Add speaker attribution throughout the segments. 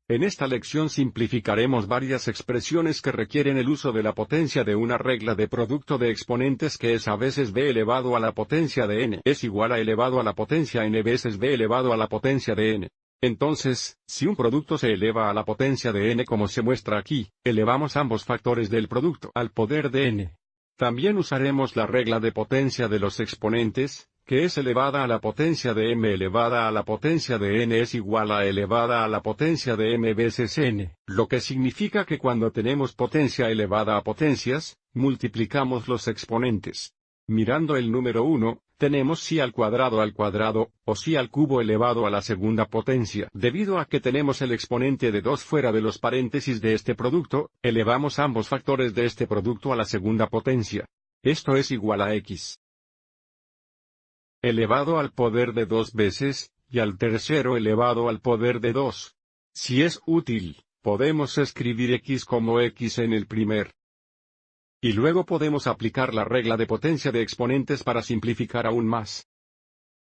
Speaker 1: En esta lección simplificaremos varias expresiones que requieren el uso de la potencia de una regla de producto de exponentes que es a veces b elevado a la potencia de n es igual a elevado a la potencia n veces b elevado a la potencia de n. Entonces, si un producto se eleva a la potencia de n como se muestra aquí, elevamos ambos factores del producto al poder de n. También usaremos la regla de potencia de los exponentes, que es elevada a la potencia de m elevada a la potencia de n es igual a elevada a la potencia de m veces n, lo que significa que cuando tenemos potencia elevada a potencias, multiplicamos los exponentes. Mirando el número 1, tenemos si al cuadrado, o si al cubo elevado a la segunda potencia. Debido a que tenemos el exponente de 2 fuera de los paréntesis de este producto, elevamos ambos factores de este producto a la segunda potencia. Esto es igual a x elevado al poder de 2 veces, y al tercero elevado al poder de 2. Si es útil, podemos escribir x como x en el primer. Y luego podemos aplicar la regla de potencia de exponentes para simplificar aún más.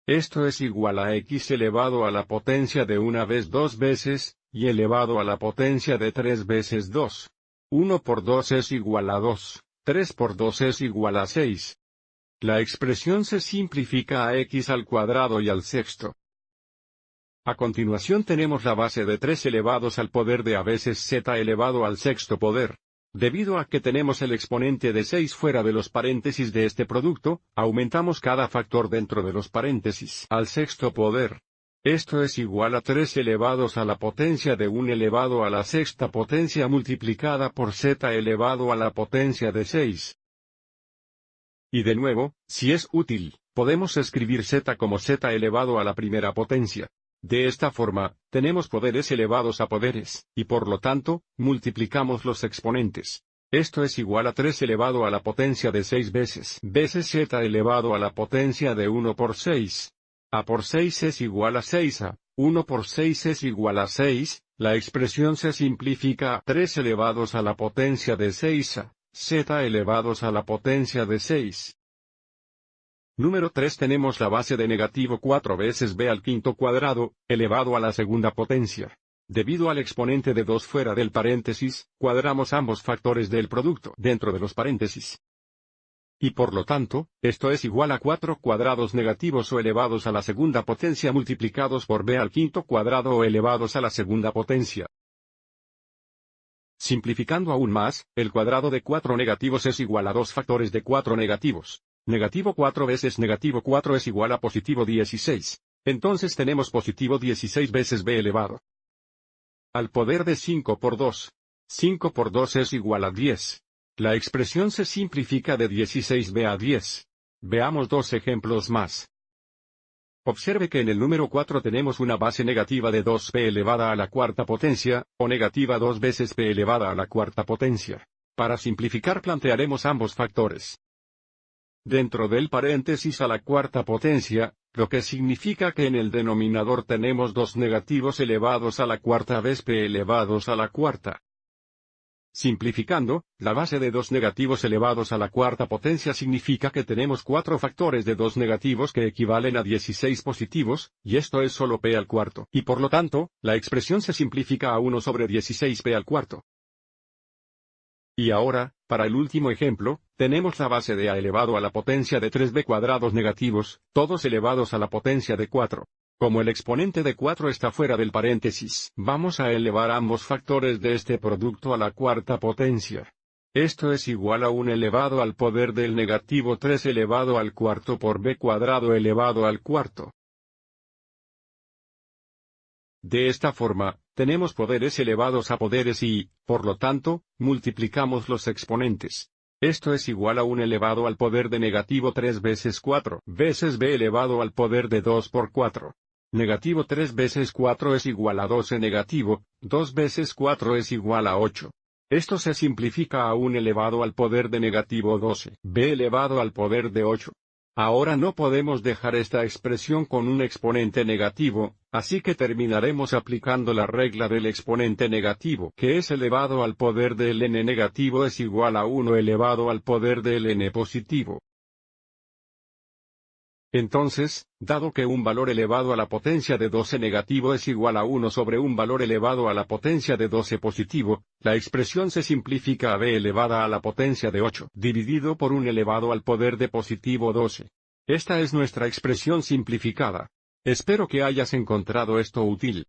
Speaker 1: Esto es igual a x elevado a la potencia de 1 vez 2 veces, y elevado a la potencia de 3 veces 2. 1 por 2 es igual a 2, 3 por 2 es igual a 6. La expresión se simplifica a x al cuadrado y al sexto. A continuación tenemos la base de 3 elevados al poder de a veces z elevado al sexto poder. Debido a que tenemos el exponente de 6 fuera de los paréntesis de este producto, aumentamos cada factor dentro de los paréntesis al sexto poder. Esto es igual a 3 elevados a la potencia de 1 elevado a la sexta potencia multiplicada por z elevado a la potencia de 6. Y de nuevo, si es útil, podemos escribir z como z elevado a la primera potencia. De esta forma, tenemos poderes elevados a poderes, y por lo tanto, multiplicamos los exponentes. Esto es igual a 3 elevado a la potencia de 6 veces z elevado a la potencia de 1 por 6. A por 6 es igual a 6a, 1 por 6 es igual a 6, la expresión se simplifica a 3 elevados a la potencia de 6a. Z elevados a la potencia de 6. Número 3 tenemos la base de negativo 4 veces b al quinto cuadrado, elevado a la segunda potencia. Debido al exponente de 2 fuera del paréntesis, cuadramos ambos factores del producto dentro de los paréntesis. Y por lo tanto, esto es igual a 4 cuadrados negativos o elevados a la segunda potencia multiplicados por b al quinto cuadrado o elevados a la segunda potencia. Simplificando aún más, el cuadrado de 4 negativos es igual a 2 factores de 4 negativos. Negativo 4 veces negativo 4 es igual a positivo 16. Entonces tenemos positivo 16 veces b elevado al poder de 5 por 2. 5 por 2 es igual a 10. La expresión se simplifica de 16b a 10. Veamos dos ejemplos más. Observe que en el número 4 tenemos una base negativa de 2p elevada a la cuarta potencia, o negativa 2 veces p elevada a la cuarta potencia. Para simplificar plantearemos ambos factores dentro del paréntesis a la cuarta potencia, lo que significa que en el denominador tenemos 2 negativos elevados a la cuarta vez p elevados a la cuarta. Simplificando, la base de 2 negativos elevados a la cuarta potencia significa que tenemos 4 factores de 2 negativos que equivalen a 16 positivos, y esto es solo p al cuarto. Y por lo tanto, la expresión se simplifica a 1 sobre 16p al cuarto. Y ahora, para el último ejemplo, tenemos la base de a elevado a la potencia de 3b cuadrados negativos, todos elevados a la potencia de 4. Como el exponente de 4 está fuera del paréntesis, vamos a elevar ambos factores de este producto a la cuarta potencia. Esto es igual a 1 elevado al poder del negativo 3 elevado al cuarto por b cuadrado elevado al cuarto. De esta forma, tenemos poderes elevados a poderes y, por lo tanto, multiplicamos los exponentes. Esto es igual a 1 elevado al poder de negativo 3 veces 4 veces b elevado al poder de 2 por 4. Negativo 3 veces 4 es igual a 12 negativo, 2 veces 4 es igual a 8. Esto se simplifica a 1 elevado al poder de negativo 12, b elevado al poder de 8. Ahora no podemos dejar esta expresión con un exponente negativo, así que terminaremos aplicando la regla del exponente negativo, que es elevado al poder del n negativo es igual a 1 elevado al poder del n positivo. Entonces, dado que un valor elevado a la potencia de 12 negativo es igual a 1 sobre un valor elevado a la potencia de 12 positivo, la expresión se simplifica a b elevada a la potencia de 8 dividido por 1 elevado al poder de positivo 12. Esta es nuestra expresión simplificada. Espero que hayas encontrado esto útil.